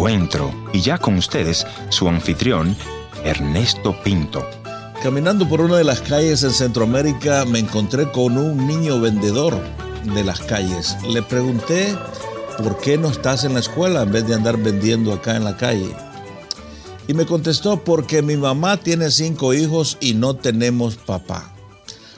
encuentro. Y ya con ustedes, su anfitrión, Ernesto Pinto. Caminando por una de las calles en Centroamérica, me encontré con un niño vendedor de las calles. Le pregunté, ¿por qué no estás en la escuela en vez de andar vendiendo acá en la calle? Y me contestó, porque mi mamá tiene 5 hijos y no tenemos papá.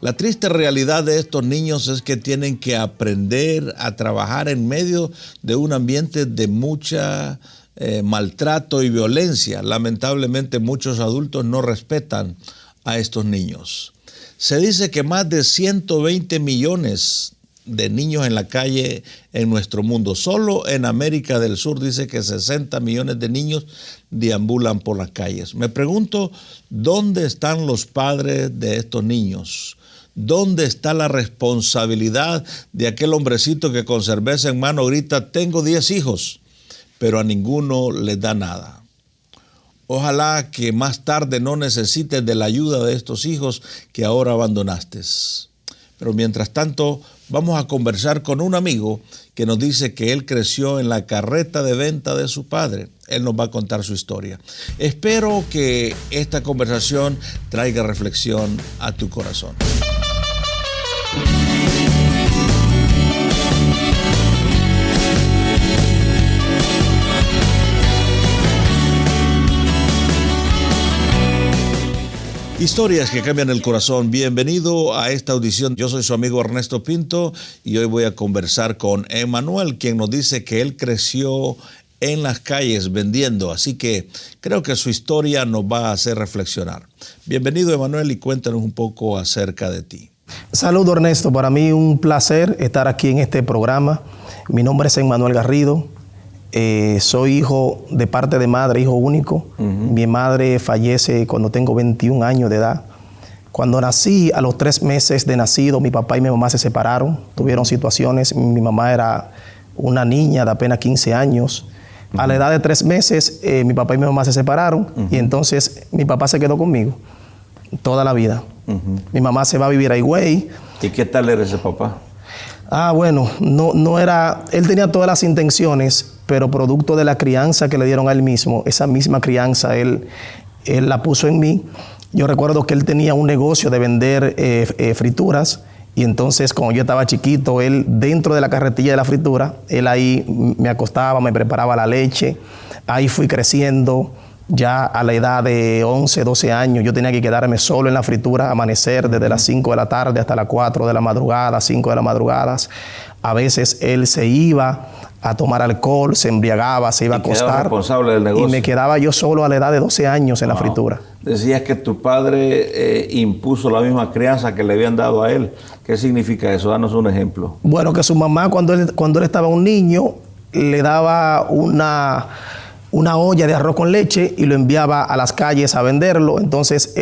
La triste realidad de estos niños es que tienen que aprender a trabajar en medio de un ambiente de mucha maltrato y violencia. Lamentablemente muchos adultos no respetan a estos niños. Se dice que más de 120 millones de niños en la calle en nuestro mundo. Solo en América del Sur dice que 60 millones de niños deambulan por las calles. Me pregunto, ¿dónde están los padres de estos niños? ¿Dónde está la responsabilidad de aquel hombrecito que con cerveza en mano grita, tengo 10 hijos, pero a ninguno les da nada? Ojalá que más tarde no necesites de la ayuda de estos hijos que ahora abandonaste. Pero mientras tanto, vamos a conversar con un amigo que nos dice que él creció en la carreta de venta de su padre. Él nos va a contar su historia. Espero que esta conversación traiga reflexión a tu corazón. Historias que cambian el corazón. Bienvenido a esta audición. Yo soy su amigo Ernesto Pinto y hoy voy a conversar con Emanuel, quien nos dice que él creció en las calles vendiendo. Así que creo que su historia nos va a hacer reflexionar. Bienvenido, Emanuel, y cuéntanos un poco acerca de ti. Saludos, Ernesto. Para mí un placer estar aquí en este programa. Mi nombre es Emanuel Garrido. Soy hijo de parte de madre, hijo único. Mi madre fallece cuando tengo 21 años de edad. Cuando nací, a los 3 meses de nacido, mi papá y mi mamá se separaron. Tuvieron situaciones. Mi mamá era una niña de apenas 15 años. A la edad de 3 meses, mi papá y mi mamá se separaron. Y entonces mi papá se quedó conmigo toda la vida. Mi mamá se va a vivir a Higüey. ¿Y qué tal era ese papá? Bueno, no era, él tenía todas las intenciones, pero producto de la crianza que le dieron a él mismo, esa misma crianza él la puso en mí. Yo recuerdo que él tenía un negocio de vender frituras, y entonces cuando yo estaba chiquito, él dentro de la carretilla de la fritura, él ahí me acostaba, me preparaba la leche, ahí fui creciendo. Ya a la edad de 11, 12 años, yo tenía que quedarme solo en la fritura, amanecer desde las 5 de la tarde hasta las 4 de la madrugada, 5 de la madrugada. A veces él se iba a tomar alcohol, se embriagaba, se iba a acostar. Responsable del negocio. Y me quedaba yo solo a la edad de 12 años en la fritura. Decías que tu padre impuso la misma crianza que le habían dado a él. ¿Qué significa eso? Danos un ejemplo. Bueno, que su mamá cuando él estaba un niño, le daba una olla de arroz con leche y lo enviaba a las calles a venderlo. Entonces,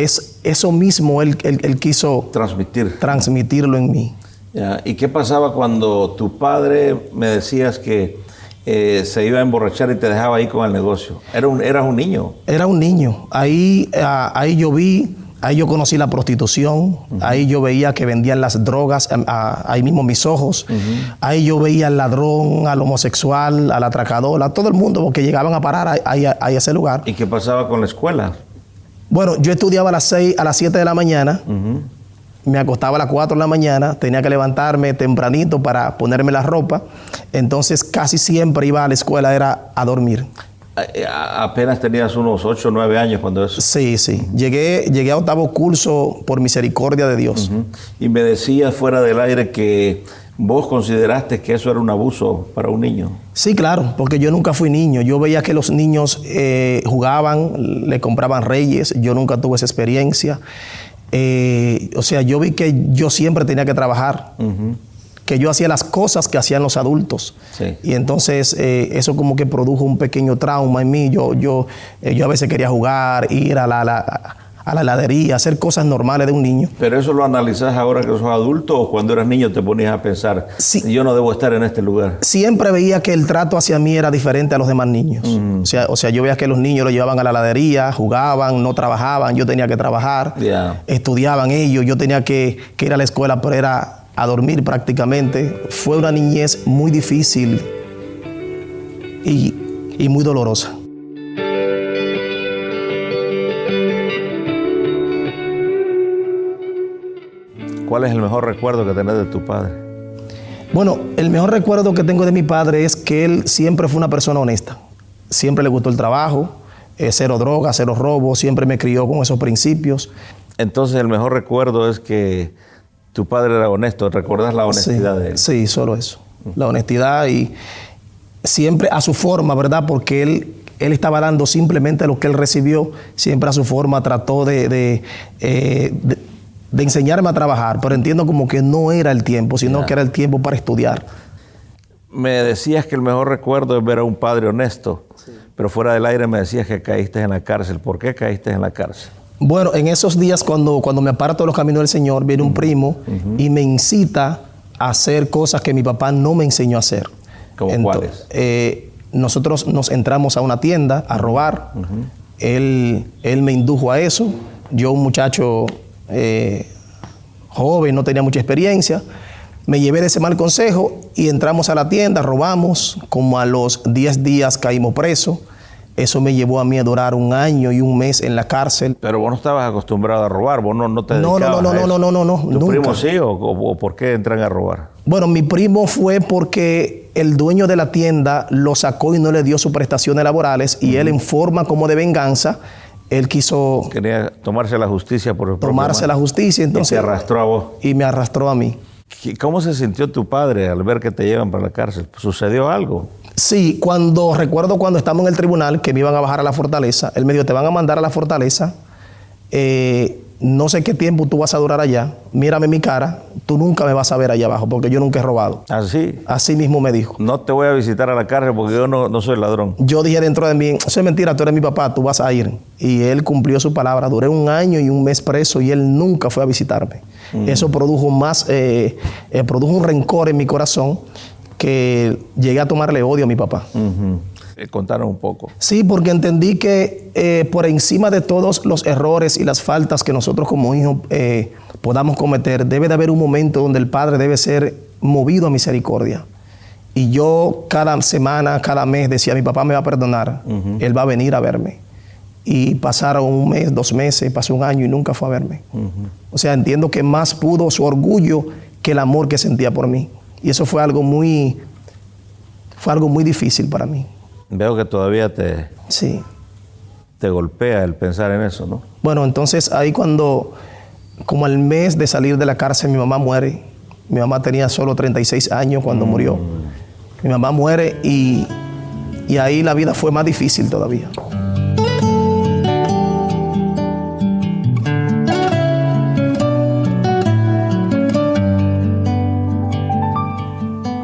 eso mismo él quiso transmitirlo en mí. Ya. ¿Y qué pasaba cuando tu padre, me decías que se iba a emborrachar y te dejaba ahí con el negocio? ¿Eras un niño? Era un niño. Ahí yo conocí la prostitución, ahí yo veía que vendían las drogas, ahí mismo mis ojos, ahí yo veía al ladrón, al homosexual, al atracador, a todo el mundo, porque llegaban a parar ahí a ese lugar. ¿Y qué pasaba con la escuela? Bueno, yo estudiaba a las 7 de la mañana, me acostaba a las 4 de la mañana, tenía que levantarme tempranito para ponerme la ropa, entonces casi siempre iba a la escuela, era a dormir. Apenas tenías unos 8 o 9 años cuando eso. Sí. Llegué a 8º curso por misericordia de Dios. Y me decías fuera del aire que vos consideraste que eso era un abuso para un niño. Sí, claro, porque yo nunca fui niño. Yo veía que los niños jugaban, le compraban reyes. Yo nunca tuve esa experiencia. Yo vi que yo siempre tenía que trabajar. Que yo hacía las cosas que hacían los adultos. Sí. Y entonces eso como que produjo un pequeño trauma en mí. Yo a veces quería jugar, ir a la heladería, hacer cosas normales de un niño. ¿Pero eso lo analizás ahora que sos adulto o cuando eras niño te ponías a pensar, sí, yo no debo estar en este lugar? Siempre veía que el trato hacia mí era diferente a los demás niños. O sea, yo veía que los niños lo llevaban a la heladería, jugaban, no trabajaban, yo tenía que trabajar, estudiaban ellos, yo tenía que ir a la escuela, pero era a dormir prácticamente. Fue una niñez muy difícil y y muy dolorosa. ¿Cuál es el mejor recuerdo que tenés de tu padre? Bueno, el mejor recuerdo que tengo de mi padre es que él siempre fue una persona honesta. Siempre le gustó el trabajo, cero drogas, cero robos, siempre me crió con esos principios. Entonces el mejor recuerdo es que tu padre era honesto. ¿Recordás la honestidad de él? Sí, solo eso. La honestidad y siempre a su forma, ¿verdad? Porque él estaba dando simplemente lo que él recibió, siempre a su forma trató de enseñarme a trabajar, pero entiendo como que no era el tiempo, sino que era el tiempo para estudiar. Me decías que el mejor recuerdo es ver a un padre honesto, pero fuera del aire me decías que caíste en la cárcel. ¿Por qué caíste en la cárcel? Bueno, en esos días cuando me aparto de los caminos del Señor, viene un primo y me incita a hacer cosas que mi papá no me enseñó a hacer. ¿Cómo cuáles? Nosotros nos entramos a una tienda a robar. Él me indujo a eso. Yo, un muchacho joven, no tenía mucha experiencia, me llevé de ese mal consejo y entramos a la tienda, robamos. Como a los 10 días caímos presos. Eso me llevó a mí a durar 1 año y 1 mes en la cárcel. Pero vos no estabas acostumbrado a robar, vos no te dedicabas a eso. No. ¿Tu nunca. primo sí o por qué entran a robar? Bueno, mi primo fue porque el dueño de la tienda lo sacó y no le dio sus prestaciones laborales y él, en forma como de venganza, él quiso Quería tomarse la justicia por el propio tomarse la justicia. Entonces, y te arrastró a vos. Y me arrastró a mí. ¿Cómo se sintió tu padre al ver que te llevan para la cárcel? ¿Sucedió algo? Sí, recuerdo cuando estábamos en el tribunal que me iban a bajar a la fortaleza, él me dijo, te van a mandar a la fortaleza, no sé qué tiempo tú vas a durar allá, mírame mi cara, tú nunca me vas a ver allá abajo porque yo nunca he robado. ¿Así? Así mismo me dijo. No te voy a visitar a la cárcel porque yo no soy ladrón. Yo dije dentro de mí, eso es mentira, tú eres mi papá, tú vas a ir. Y él cumplió su palabra, duré 1 año y 1 mes preso y él nunca fue a visitarme. Eso produjo produjo un rencor en mi corazón que llegué a tomarle odio a mi papá. Contanos un poco. Sí, porque entendí que por encima de todos los errores y las faltas que nosotros como hijos podamos cometer, debe de haber un momento donde el padre debe ser movido a misericordia. Y yo cada semana, cada mes decía, mi papá me va a perdonar, él va a venir a verme. Y pasaron 1 mes, 2 meses, pasó 1 año y nunca fue a verme. O sea, entiendo que más pudo su orgullo que el amor que sentía por mí. Y eso fue algo muy difícil para mí. Veo que todavía te golpea el pensar en eso, ¿no? Bueno, entonces ahí como al mes de salir de la cárcel, mi mamá muere. Mi mamá tenía solo 36 años cuando murió. Mi mamá muere y ahí la vida fue más difícil todavía.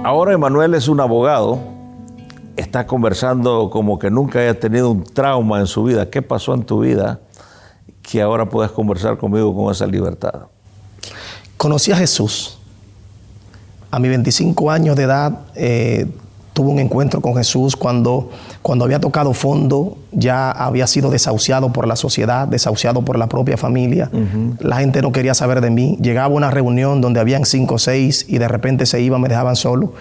Ahora Emanuel es un abogado, está conversando como que nunca haya tenido un trauma en su vida. ¿Qué pasó en tu vida que ahora puedes conversar conmigo con esa libertad? Conocí a Jesús. A mis 25 años de edad tuve un encuentro con Jesús cuando había tocado fondo, ya había sido desahuciado por la sociedad, desahuciado por la propia familia. La gente no quería saber de mí. Llegaba a una reunión donde habían 5 o 6 y de repente se iban, me dejaban solo.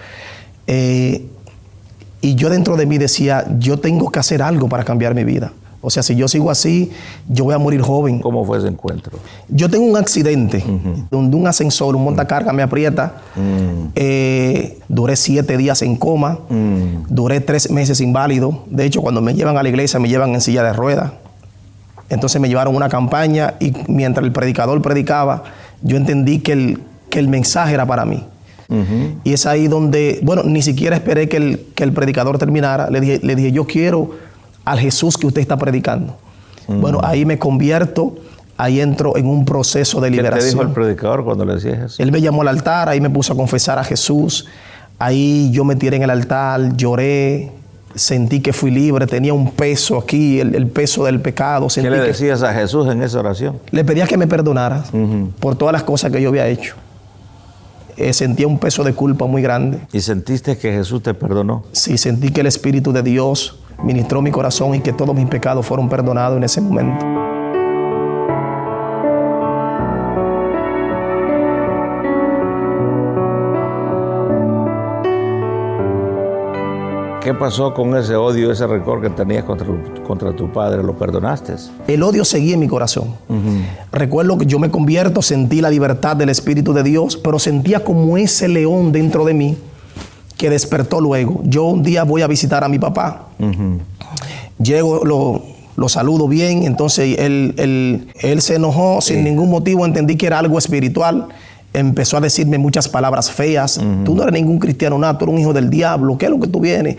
Y yo dentro de mí decía, yo tengo que hacer algo para cambiar mi vida. O sea, si yo sigo así, yo voy a morir joven. ¿Cómo fue ese encuentro? Yo tengo un accidente donde un ascensor, un montacarga me aprieta. Duré 7 días en coma. Duré 3 meses inválido. De hecho, cuando me llevan a la iglesia, me llevan en silla de ruedas. Entonces me llevaron a una campaña y mientras el predicador predicaba, yo entendí que el mensaje era para mí. Y es ahí donde, bueno, ni siquiera esperé que el predicador terminara. Le dije, yo quiero al Jesús que usted está predicando. Bueno, ahí me convierto, ahí entro en un proceso de liberación. ¿Qué te dijo el predicador cuando le decías eso? Él me llamó al altar, ahí me puso a confesar a Jesús. Ahí yo me tiré en el altar, lloré, sentí que fui libre, tenía un peso aquí, el peso del pecado. ¿Qué le decías a Jesús en esa oración? Le pedía que me perdonara por todas las cosas que yo había hecho. Sentía un peso de culpa muy grande. ¿Y sentiste que Jesús te perdonó? Sí, sentí que el Espíritu de Dios ministró mi corazón y que todos mis pecados fueron perdonados en ese momento. ¿Qué pasó con ese odio, ese rencor que tenías contra tu padre? ¿Lo perdonaste? El odio seguía en mi corazón. Recuerdo que yo me convierto, sentí la libertad del Espíritu de Dios, pero sentía como ese león dentro de mí que despertó luego. Yo un día voy a visitar a mi papá. Llego, lo saludo bien, entonces él se enojó sin ningún motivo, entendí que era algo espiritual. Empezó a decirme muchas palabras feas. Tú no eres ningún cristiano nato, tú eres un hijo del diablo, ¿qué es lo que tú vienes?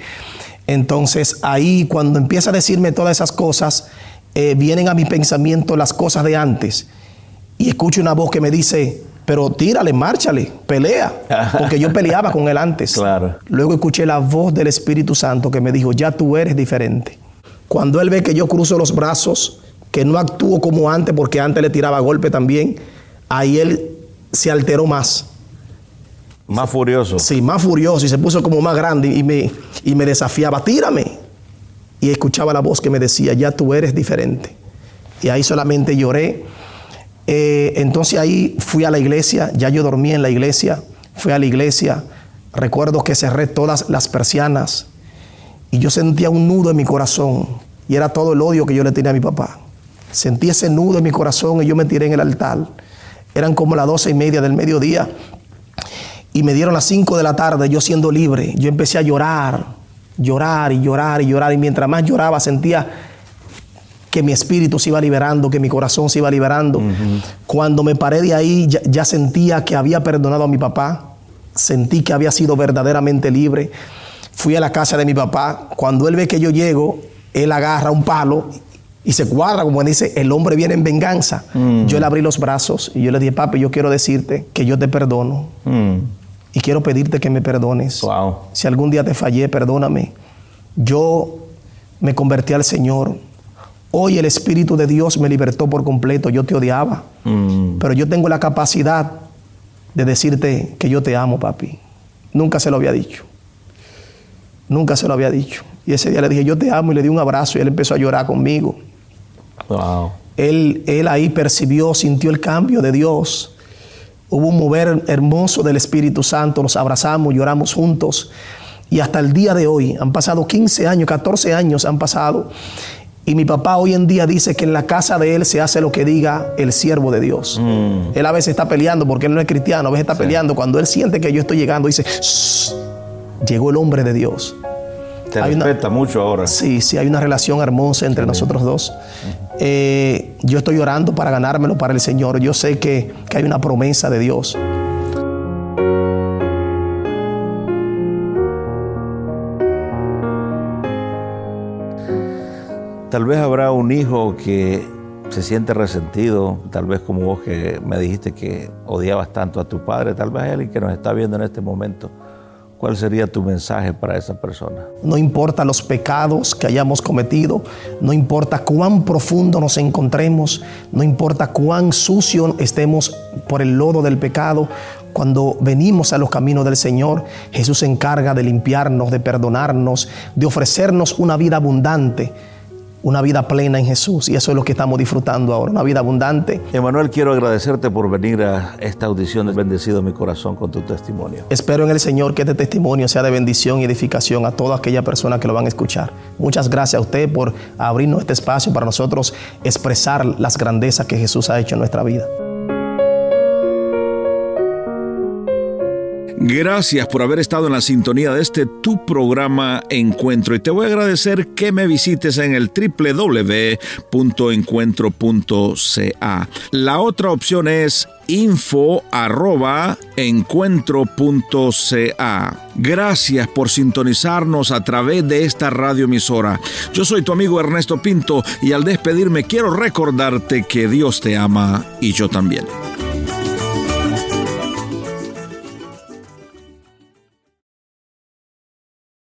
Entonces ahí cuando empieza a decirme todas esas cosas, vienen a mi pensamiento las cosas de antes. Y escucho una voz que me dice, pero tírale, márchale, pelea. Porque yo peleaba con él antes. Claro. Luego escuché la voz del Espíritu Santo que me dijo, ya tú eres diferente. Cuando él ve que yo cruzo los brazos, que no actúo como antes, porque antes le tiraba golpe también, ahí él se alteró más. Más furioso. Sí, más furioso y se puso como más grande y me desafiaba, tírame. Y escuchaba la voz que me decía, ya tú eres diferente. Y ahí solamente lloré. Entonces ahí fui a la iglesia, ya yo dormí en la iglesia, fui a la iglesia. Recuerdo que cerré todas las persianas y yo sentía un nudo en mi corazón y era todo el odio que yo le tenía a mi papá. Sentí ese nudo en mi corazón y yo me tiré en el altar. Eran como las 12:30 del mediodía y me dieron las 5 de la tarde, yo siendo libre. Yo empecé a llorar y mientras más lloraba sentía que mi espíritu se iba liberando, que mi corazón se iba liberando. Cuando me paré de ahí ya sentía que había perdonado a mi papá, sentí que había sido verdaderamente libre. Fui a la casa de mi papá. Cuando él ve que yo llego, él agarra un palo y se cuadra, como dice, el hombre viene en venganza. Yo le abrí los brazos y yo le dije, papi, yo quiero decirte que yo te perdono. Y quiero pedirte que me perdones. Wow. Si algún día te fallé, perdóname. Yo me convertí al Señor. Hoy el Espíritu de Dios me libertó por completo. Yo te odiaba. Pero yo tengo la capacidad de decirte que yo te amo, papi. Nunca se lo había dicho. Nunca se lo había dicho. Y ese día le dije, yo te amo, y le di un abrazo y él empezó a llorar conmigo. Wow. Él ahí percibió, sintió el cambio de Dios. Hubo un mover hermoso del Espíritu Santo. Nos abrazamos, lloramos juntos. Y hasta el día de hoy, han pasado 15 años, 14 años han pasado. Y mi papá hoy en día dice que en la casa de él se hace lo que diga el siervo de Dios. Él a veces está peleando porque él no es cristiano, a veces está peleando. Cuando él siente que yo estoy llegando, dice, shh, llegó el hombre de Dios. Te respeta mucho ahora. Sí, hay una relación hermosa entre nosotros dos. Yo estoy orando para ganármelo para el Señor. Yo sé que hay una promesa de Dios. Tal vez habrá un hijo que se siente resentido, tal vez como vos que me dijiste que odiabas tanto a tu padre, tal vez hay alguien que nos está viendo en este momento. ¿Cuál sería tu mensaje para esa persona? No importa los pecados que hayamos cometido, no importa cuán profundo nos encontremos, no importa cuán sucio estemos por el lodo del pecado, cuando venimos a los caminos del Señor, Jesús se encarga de limpiarnos, de perdonarnos, de ofrecernos una vida abundante, una vida plena en Jesús, y eso es lo que estamos disfrutando ahora, una vida abundante. Emanuel, quiero agradecerte por venir a esta audición. Has bendecido mi corazón con tu testimonio. Espero en el Señor que este testimonio sea de bendición y edificación a toda aquella persona que lo van a escuchar. Muchas gracias a usted por abrirnos este espacio para nosotros expresar las grandezas que Jesús ha hecho en nuestra vida. Gracias por haber estado en la sintonía de tu programa Encuentro. Y te voy a agradecer que me visites en el www.encuentro.ca. La otra opción es info@encuentro.ca. Gracias por sintonizarnos a través de esta radioemisora. Yo soy tu amigo Ernesto Pinto y al despedirme quiero recordarte que Dios te ama y yo también.